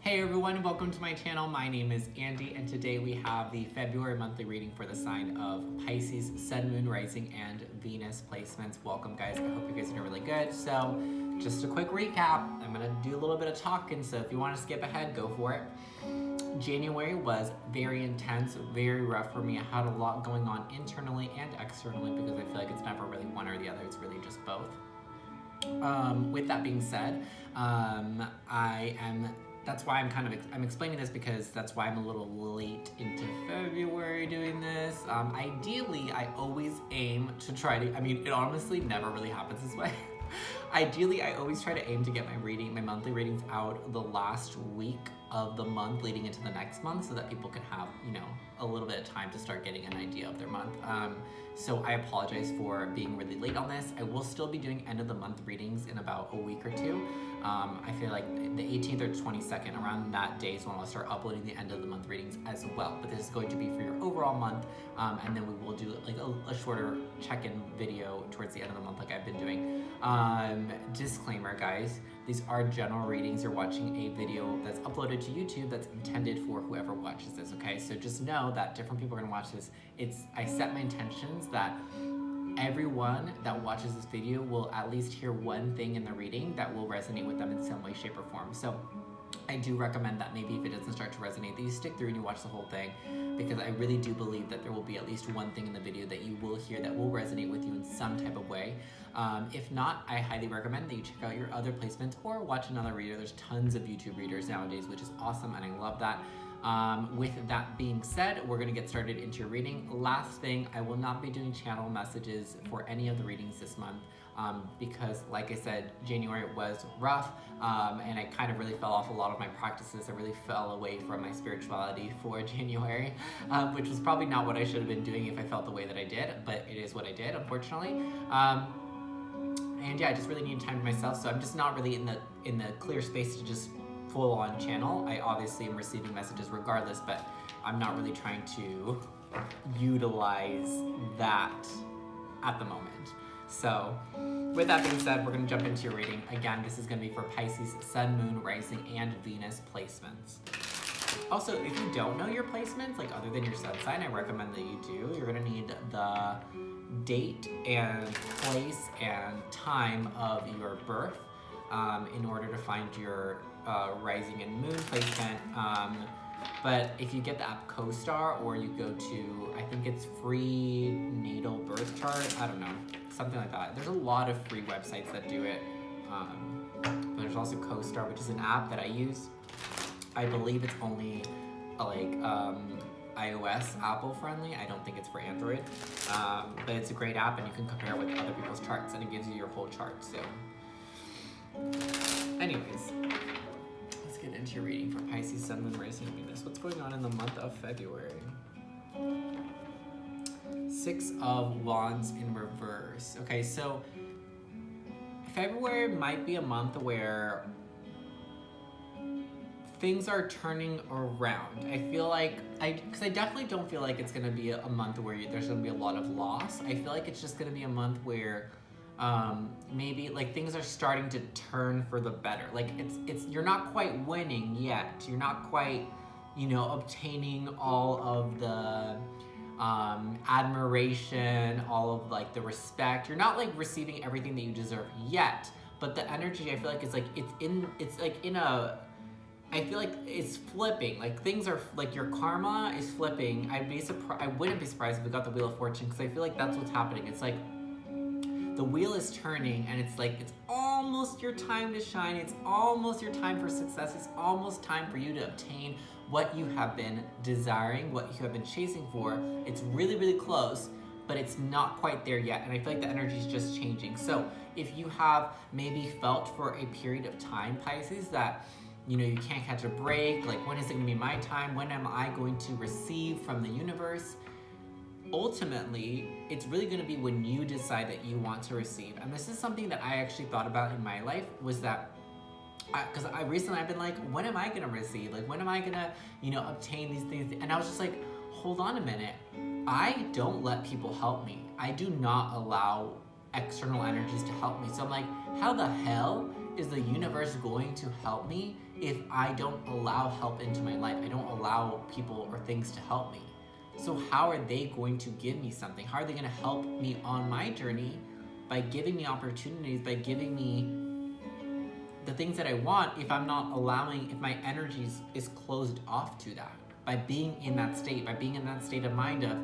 Hey everyone, welcome to my channel. My name is Andy, and today we have the February monthly reading for the sign of Pisces, Sun, Moon, Rising, and Venus placements. Welcome guys, I hope you guys are doing really good. So just a quick recap, I'm gonna do a little bit of talking, so if you wanna skip ahead, go for it. January was very intense, very rough for me. I had a lot going on internally and externally because I feel like it's never really one or the other, it's really just both. With that being said, that's why I'm explaining this because that's why I'm a little late into February doing this. Ideally, I always aim to try to, it honestly never really happens this way. Ideally, I always try to aim to get my monthly readings out the last week of the month leading into the next month so that people can have, a little bit of time to start getting an idea of their month. So I apologize for being really late on this. I will still be doing end of the month readings in about a week or two. I feel like the 18th or 22nd, around that day is when I'll start uploading the end of the month readings as well. But this is going to be for your overall month, and then we will do like a shorter check-in video towards the end of the month like I've been doing. Disclaimer guys, these are general readings. You're watching a video that's uploaded to YouTube that's intended for whoever watches this, okay? So just know that different people are gonna watch this. I set my intentions that everyone that watches this video will at least hear one thing in the reading that will resonate with them in some way, shape, or form. So I do recommend that maybe if it doesn't start to resonate, that you stick through and you watch the whole thing, because I really do believe that there will be at least one thing in the video that you will hear that will resonate with you in some type of way. If not, I highly recommend that you check out your other placements or watch another reader. There's tons of YouTube readers nowadays, which is awesome, and I love that. With that being said, we're going to get started into your reading. Last thing, I will not be doing channel messages for any of the readings this month because, like I said, January was rough and I kind of really fell off a lot of my practices. I really fell away from my spirituality for January, which was probably not what I should have been doing if I felt the way that I did, but it is what I did, unfortunately. And yeah, I just really needed time to myself, so I'm just not really in the clear space to just full on channel. I obviously am receiving messages regardless, but I'm not really trying to utilize that at the moment. So with that being said, we're going to jump into your reading. Again, this is going to be for Pisces, Sun, Moon, Rising, and Venus placements. Also, if you don't know your placements, like other than your sun sign, I recommend that you do. You're going to need the date and place and time of your birth in order to find your rising and moon placement. But if you get the app CoStar, or you go to, I think it's free natal birth chart, I don't know, something like that. There's a lot of free websites that do it. But there's also CoStar, which is an app that I use. I believe it's only iOS, Apple friendly. I don't think it's for Android. But it's a great app, and you can compare it with other people's charts, and it gives you your whole chart. So anyways, let's get into your reading for Pisces, Sun, Moon, Rising, and Venus. What's going on in the month of February? Six of Wands in reverse. Okay, so February might be a month where things are turning around. I feel like, because I definitely don't feel like it's going to be a month where there's going to be a lot of loss. I feel like it's just going to be a month where maybe like things are starting to turn for the better. Like you're not quite winning yet. You're not quite, obtaining all of the admiration, all of like the respect. You're not like receiving everything that you deserve yet, but the energy, I feel like I feel like it's flipping. Like things are, like your karma is flipping. I wouldn't be surprised if we got the Wheel of Fortune, because I feel like that's what's happening. It's like the wheel is turning, and it's like, it's almost your time to shine. It's almost your time for success. It's almost time for you to obtain what you have been desiring, what you have been chasing for. It's really, really close, but it's not quite there yet. And I feel like the energy is just changing. So if you have maybe felt for a period of time, Pisces, that you can't catch a break, like when is it gonna be my time? When am I going to receive from the universe? Ultimately, it's really going to be when you decide that you want to receive. And this is something that I actually thought about in my life, was that because I've been like, when am I going to receive? Like, when am I going to, obtain these things? And I was just like, hold on a minute. I don't let people help me. I do not allow external energies to help me. So I'm like, how the hell is the universe going to help me if I don't allow help into my life. I don't allow people or things to help me. So how are they going to give me something? How are they going to help me on my journey by giving me opportunities, by giving me the things that I want, if I'm not allowing, if my energy is closed off to that? By being in that state of mind of,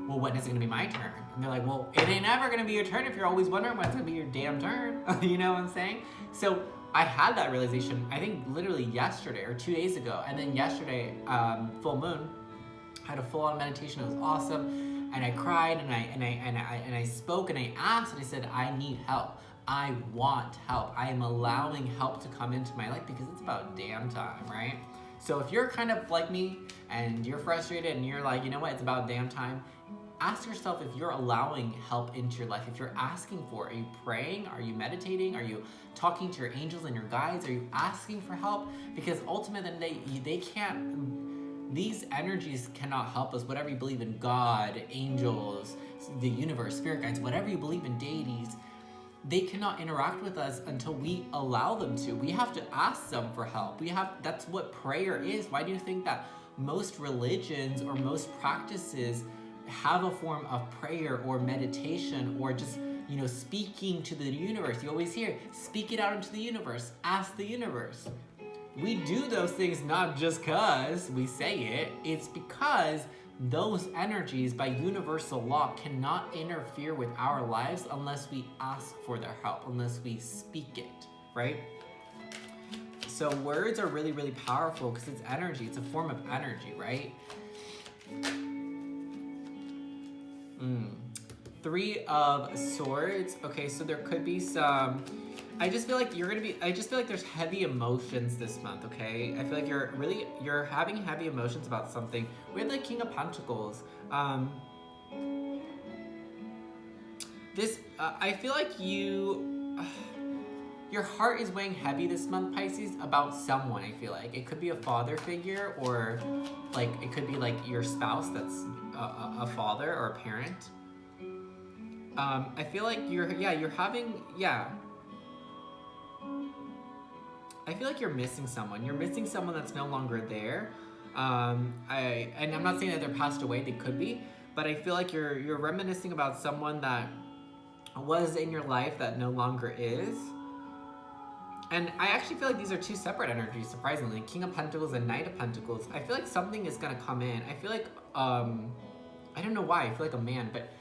well, when is it going to be my turn? And they're like, well, it ain't ever going to be your turn if you're always wondering when it's going to be your damn turn. You know what I'm saying? So I had that realization, I think literally yesterday or 2 days ago. And then yesterday, full moon, I had a full-on meditation. It was awesome. And I cried and I spoke and I asked and I said, I need help. I want help. I am allowing help to come into my life because it's about damn time, right? So if you're kind of like me and you're frustrated and you're like, you know what, it's about damn time, ask yourself if you're allowing help into your life, if you're asking for it. Are you praying? Are you meditating? Are you talking to your angels and your guides? Are you asking for help? Because ultimately they can't, these energies cannot help us. Whatever you believe in, God, angels, the universe, spirit guides, whatever you believe in, deities, they cannot interact with us until we allow them to. We have to ask them for help. That's what prayer is. Why do you think that most religions or most practices have a form of prayer or meditation or just, speaking to the universe? You always hear, speak it out into the universe, ask the universe. We do those things not just because we say it, it's because those energies by universal law cannot interfere with our lives unless we ask for their help, unless we speak it, right? So words are really, really powerful because it's energy. It's a form of energy, right? Three of Swords. Okay, so there could be some, I just feel like there's heavy emotions this month, okay? I feel like you're having heavy emotions about something. We have the King of Pentacles. I feel like your heart is weighing heavy this month, Pisces, about someone. I feel like it could be a father figure, or like it could be like your spouse that's a father or a parent. I feel like I feel like you're missing someone. You're missing someone that's no longer there. And I'm not saying that they're passed away. They could be, but I feel like you're reminiscing about someone that was in your life that no longer is. And I actually feel like these are two separate energies, surprisingly. King of Pentacles and Knight of Pentacles. I feel like something is gonna come in. I feel like I don't know why. I feel like a man, but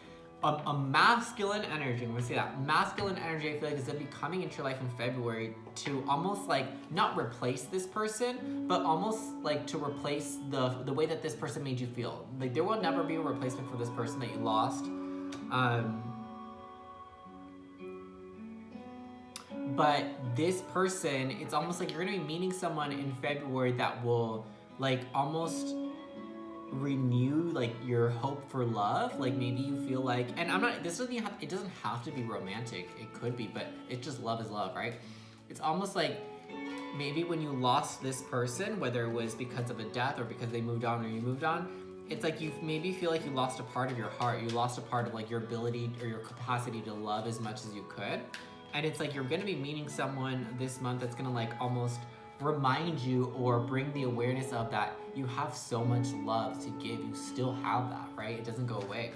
a masculine energy, I'm gonna say that. Masculine energy, I feel like, is gonna be coming into your life in February to almost like, not replace this person, but almost like to replace the way that this person made you feel. Like there will never be a replacement for this person that you lost. But this person, it's almost like you're gonna be meeting someone in February that will like almost renew like your hope for love. Like maybe you feel like, and it doesn't have to be romantic, it could be, but it's just love is love, right? It's almost like maybe when you lost this person, whether it was because of a death or because they moved on or you moved on, it's like you maybe feel like you lost a part of your heart, you lost a part of like your ability or your capacity to love as much as you could. And it's like you're gonna be meeting someone this month that's gonna like almost remind you or bring the awareness of that you have so much love to give. You still have that, right? It doesn't go away.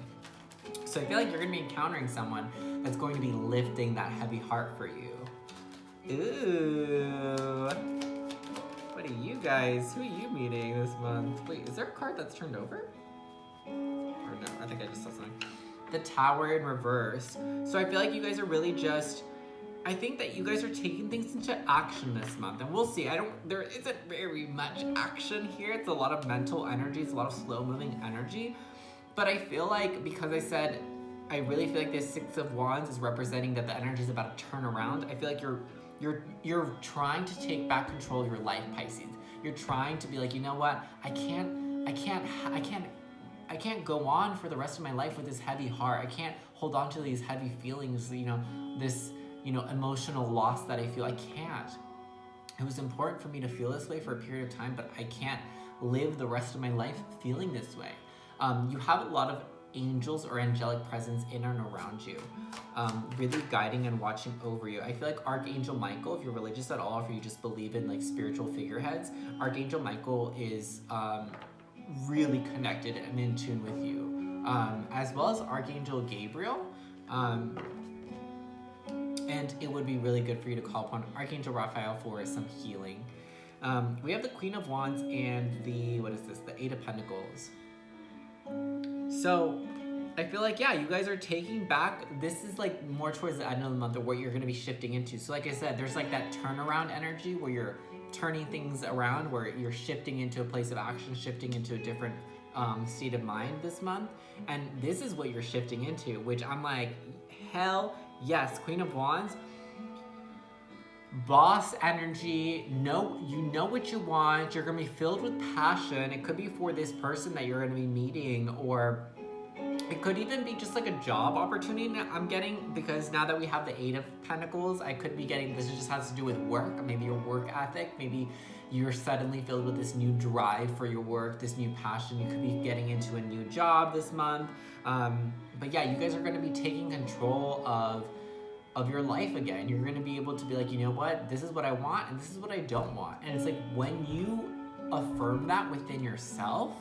So I feel like you're gonna be encountering someone that's going to be lifting that heavy heart for you. Ooh. What are you guys? Who are you meeting this month? Wait, is there a card that's turned over? Or no, I think I just saw something. The Tower in reverse. So I feel like you guys are really just, I think that you guys are taking things into action this month, and we'll see. There isn't very much action here. It's a lot of mental energy. It's a lot of slow moving energy. But I feel like, because I said, I really feel like this Six of Wands is representing that the energy is about to turn around. I feel like you're trying to take back control of your life, Pisces. You're trying to be like, you know what? I can't go on for the rest of my life with this heavy heart. I can't hold on to these heavy feelings, this emotional loss that I feel. I can't. It was important for me to feel this way for a period of time, but I can't live the rest of my life feeling this way. You have a lot of angels or angelic presence in and around you, really guiding and watching over you. I feel like Archangel Michael, if you're religious at all, if you just believe in like spiritual figureheads, Archangel Michael is really connected and in tune with you, as well as Archangel Gabriel. And it would be really good for you to call upon Archangel Raphael for some healing. We have the Queen of Wands and the, what is this? The Eight of Pentacles. So I feel like, yeah, you guys are taking back, this is like more towards the end of the month or what you're going to be shifting into. So like I said, there's like that turnaround energy where you're turning things around, where you're shifting into a place of action, shifting into a different state of mind this month. And this is what you're shifting into, which I'm like, hell yes. Queen of Wands, boss energy. You know what you want. You're gonna be filled with passion. It could be for this person that you're gonna be meeting, or it could even be just like a job opportunity I'm getting, because now that we have the Eight of Pentacles, I could be getting, this just has to do with work, maybe your work ethic, maybe you're suddenly filled with this new drive for your work, this new passion. You could be getting into a new job this month. But yeah, you guys are going to be taking control of your life again. You're going to be able to be like, you know what, this is what I want and this is what I don't want. And it's like when you affirm that within yourself,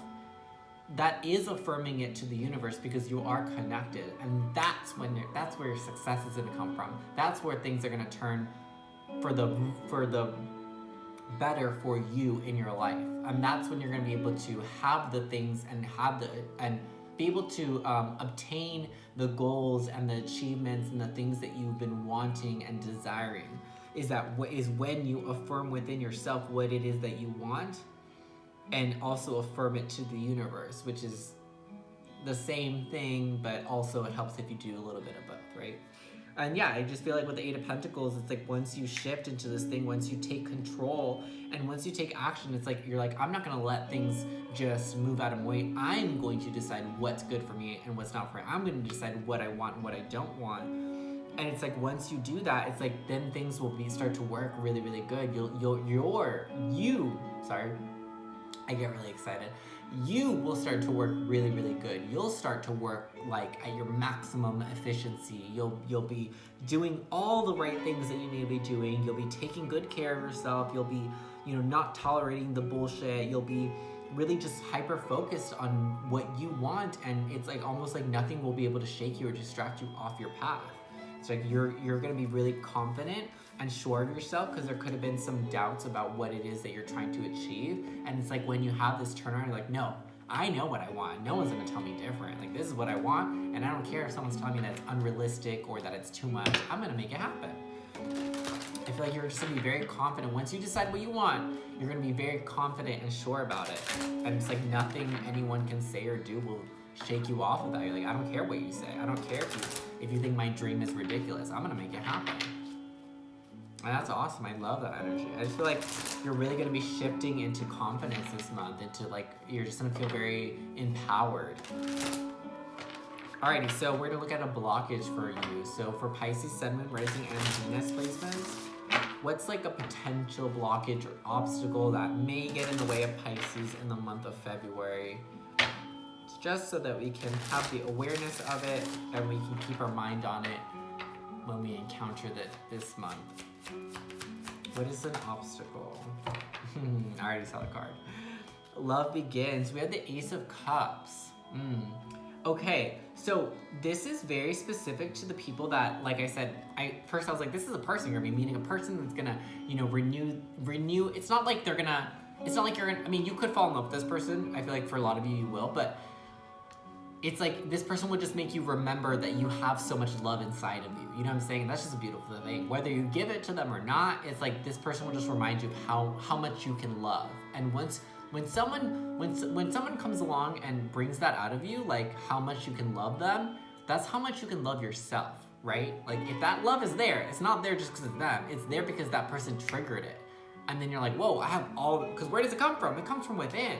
that is affirming it to the universe, because you are connected, and that's where your success is going to come from. That's where things are going to turn for the better for you in your life, and that's when you're going to be able to have the things and be able to obtain the goals and the achievements and the things that you've been wanting and desiring. Is when you affirm within yourself what it is that you want, and also affirm it to the universe, which is the same thing, but also it helps if you do a little bit of both, right? And yeah, I just feel like with the Eight of Pentacles, it's like once you shift into this thing, once you take control and once you take action, it's like you're like, I'm not gonna let things just move out of my way. I'm going to decide what's good for me and what's not for me. I'm gonna decide what I want and what I don't want. And it's like once you do that, it's like then things will start to work really, really good. I get really excited. You will start to work really, really good. You'll start to work like at your maximum efficiency. You'll be doing all the right things that you need to be doing. You'll be taking good care of yourself. You'll be, not tolerating the bullshit. You'll be really just hyper focused on what you want, and it's like almost like nothing will be able to shake you or distract you off your path. It's like you're gonna be really confident and sure of yourself, because there could have been some doubts about what it is that you're trying to achieve. And it's like when you have this turnaround, you're like, no, I know what I want. No one's gonna tell me different. Like, this is what I want, and I don't care if someone's telling me that it's unrealistic or that it's too much. I'm gonna make it happen. I feel like you're just gonna be very confident. Once you decide what you want, you're gonna be very confident and sure about it. And it's like nothing anyone can say or do will shake you off of that. You're like, I don't care what you say. I don't care if you think my dream is ridiculous. I'm gonna make it happen. And that's awesome. I love that energy. I just feel like you're really going to be shifting into confidence this month, into like, you're just going to feel very empowered. Alrighty, so we're going to look at a blockage for you. So for Pisces, Sun, Moon, Rising, and Venus placements, what's like a potential blockage or obstacle that may get in the way of Pisces in the month of February? It's just so that we can have the awareness of it and we can keep our mind on it when we encounter this month. What is an obstacle? I already saw the card. Love begins. We have the Ace of Cups. Okay, so this is very specific to the people that, like I said, I was like, this is a person. You're gonna be meeting a person that's gonna, renew. It's not like you're gonna, you could fall in love with this person. I feel like for a lot of you will, but it's like this person would just make you remember that you have so much love inside of you. You know what I'm saying? That's just a beautiful thing. Whether you give it to them or not, it's like this person will just remind you of how much you can love. And when someone comes along and brings that out of you, like how much you can love them, that's how much you can love yourself, right? Like if that love is there, it's not there just because it's them. It's there because that person triggered it. And then you're like, whoa, I have because where does it come from? It comes from within.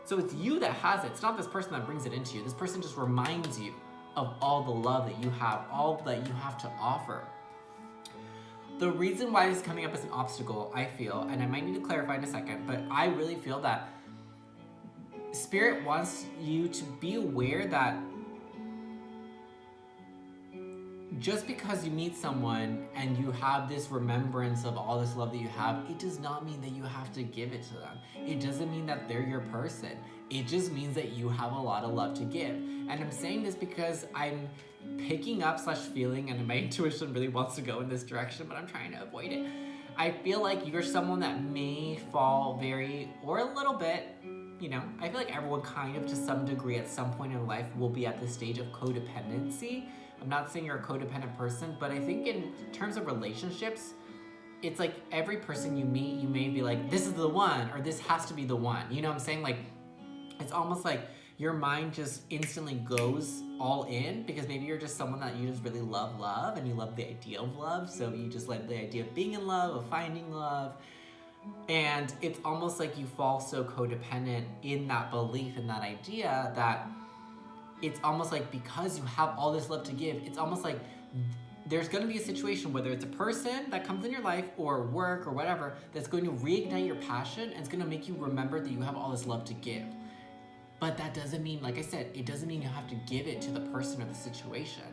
So it's you that has it. It's not this person that brings it into you. This person just reminds you of all the love that you have, all that you have to offer. The reason why this is coming up as an obstacle, I feel, and I might need to clarify in a second, but I really feel that Spirit wants you to be aware that just because you meet someone and you have this remembrance of all this love that you have, it does not mean that you have to give it to them. It doesn't mean that they're your person. It just means that you have a lot of love to give. And I'm saying this because I'm picking up / feeling, and my intuition really wants to go in this direction, but I'm trying to avoid it. I feel like you're someone that may fall or a little bit, I feel like everyone kind of to some degree at some point in life will be at the stage of codependency. I'm not saying you're a codependent person, but I think in terms of relationships, it's like every person you meet, you may be like, this is the one, or this has to be the one. You know what I'm saying? Like, it's almost like your mind just instantly goes all in because maybe you're just someone that you just really love, and you love the idea of love. So you just like the idea of being in love, of finding love. And it's almost like you fall so codependent in that belief, in that idea, that it's almost like because you have all this love to give, it's almost like there's going to be a situation, whether it's a person that comes in your life or work or whatever, that's going to reignite your passion and it's going to make you remember that you have all this love to give. But that doesn't mean, like I said, it doesn't mean you have to give it to the person or the situation.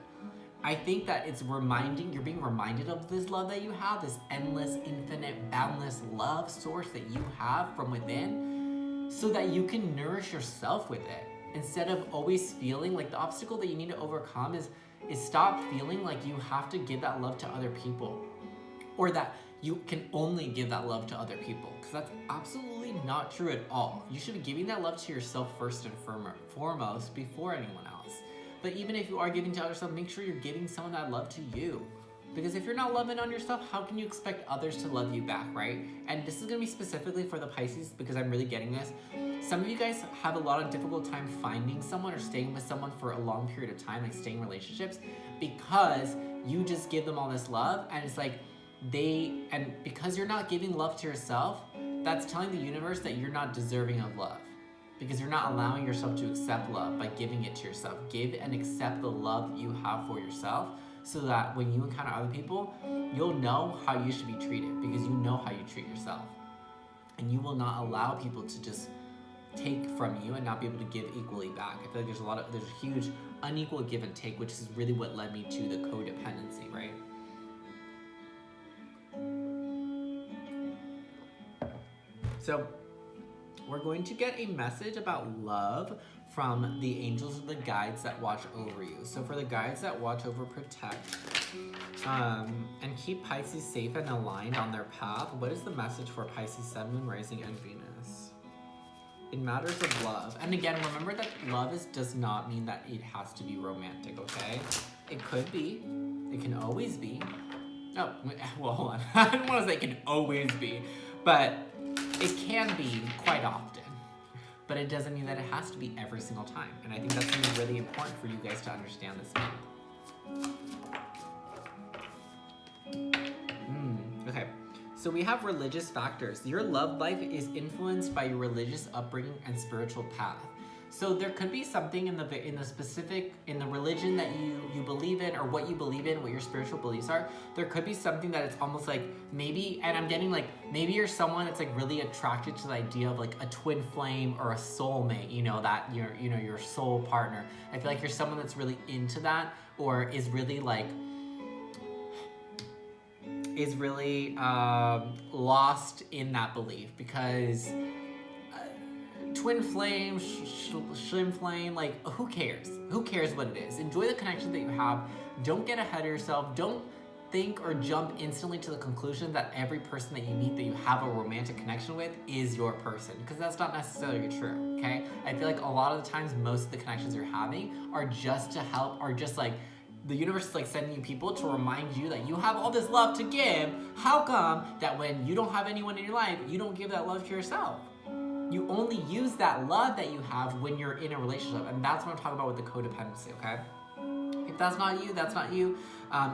I think that it's you're being reminded of this love that you have, this endless, infinite, boundless love source that you have from within, so that you can nourish yourself with it. Instead of always feeling like the obstacle that you need to overcome is stop feeling like you have to give that love to other people, or that you can only give that love to other people, because that's absolutely not true at all. You should be giving that love to yourself first and foremost before anyone else. But even if you are giving to others, make sure you're giving some of that love to you. Because if you're not loving on yourself, how can you expect others to love you back, right? And this is going to be specifically for the Pisces, because I'm really getting this. Some of you guys have a lot of difficult time finding someone or staying with someone for a long period of time, like staying in relationships, because you just give them all this love, and it's like because you're not giving love to yourself, that's telling the universe that you're not deserving of love. Because you're not allowing yourself to accept love by giving it to yourself. Give and accept the love that you have for yourself, so that when you encounter other people, you'll know how you should be treated, because you know how you treat yourself. And you will not allow people to just take from you and not be able to give equally back. I feel like there's a huge unequal give and take, which is really what led me to the codependency, right? So we're going to get a message about love from the angels or the guides that watch over you. So for the guides that watch over, protect, and keep Pisces safe and aligned on their path, what is the message for Pisces Sun, Moon, Rising, and Venus? In matters of love. And again, remember that love does not mean that it has to be romantic, okay? It could be. It can always be. Oh, well, hold on. I don't want to say it can always be, but it can be quite often. But it doesn't mean that it has to be every single time. And I think that's going to be really important for you guys to understand this month. Okay, so we have religious factors. Your love life is influenced by your religious upbringing and spiritual path. So there could be something in the religion that you believe in, or what you believe in, what your spiritual beliefs are. There could be something that it's almost like maybe, and I'm getting like, maybe you're someone that's like really attracted to the idea of like a twin flame or a soulmate, that your soul partner. I feel like you're someone that's really into that, or is really lost in that belief, because twin flame, slim flame, like, who cares? Who cares what it is? Enjoy the connection that you have. Don't get ahead of yourself. Don't think or jump instantly to the conclusion that every person that you meet that you have a romantic connection with is your person, because that's not necessarily true, okay? I feel like a lot of the times, most of the connections you're having are just to help, or just like, the universe is like sending you people to remind you that you have all this love to give. How come that when you don't have anyone in your life, you don't give that love to yourself? You only use that love that you have when you're in a relationship. And that's what I'm talking about with the codependency, okay? If that's not you, that's not you.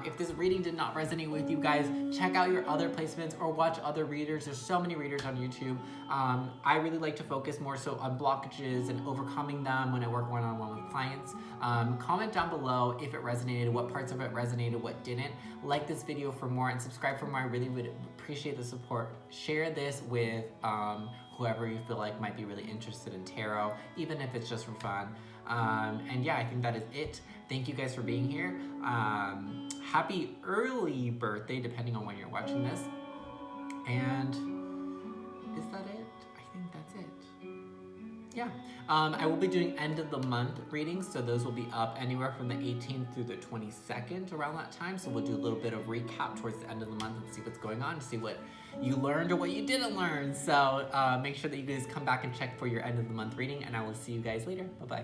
If this reading did not resonate with you guys, check out your other placements or watch other readers. There's so many readers on YouTube. I really like to focus more so on blockages and overcoming them when I work one-on-one with clients. Comment down below if it resonated, what parts of it resonated, what didn't. Like this video for more and subscribe for more. I really would appreciate the support. Share this with whoever you feel like might be really interested in tarot, even if it's just for fun. And yeah, I think that is it. Thank you guys for being here. Happy early birthday, depending on when you're watching this. And is that it? I think that's it. Yeah. I will be doing end of the month readings, so those will be up anywhere from the 18th through the 22nd around that time. So we'll do a little bit of recap towards the end of the month and see what's going on, see what you learned or what you didn't learn. So make sure that you guys come back and check for your end of the month reading, and I will see you guys later. Bye-bye.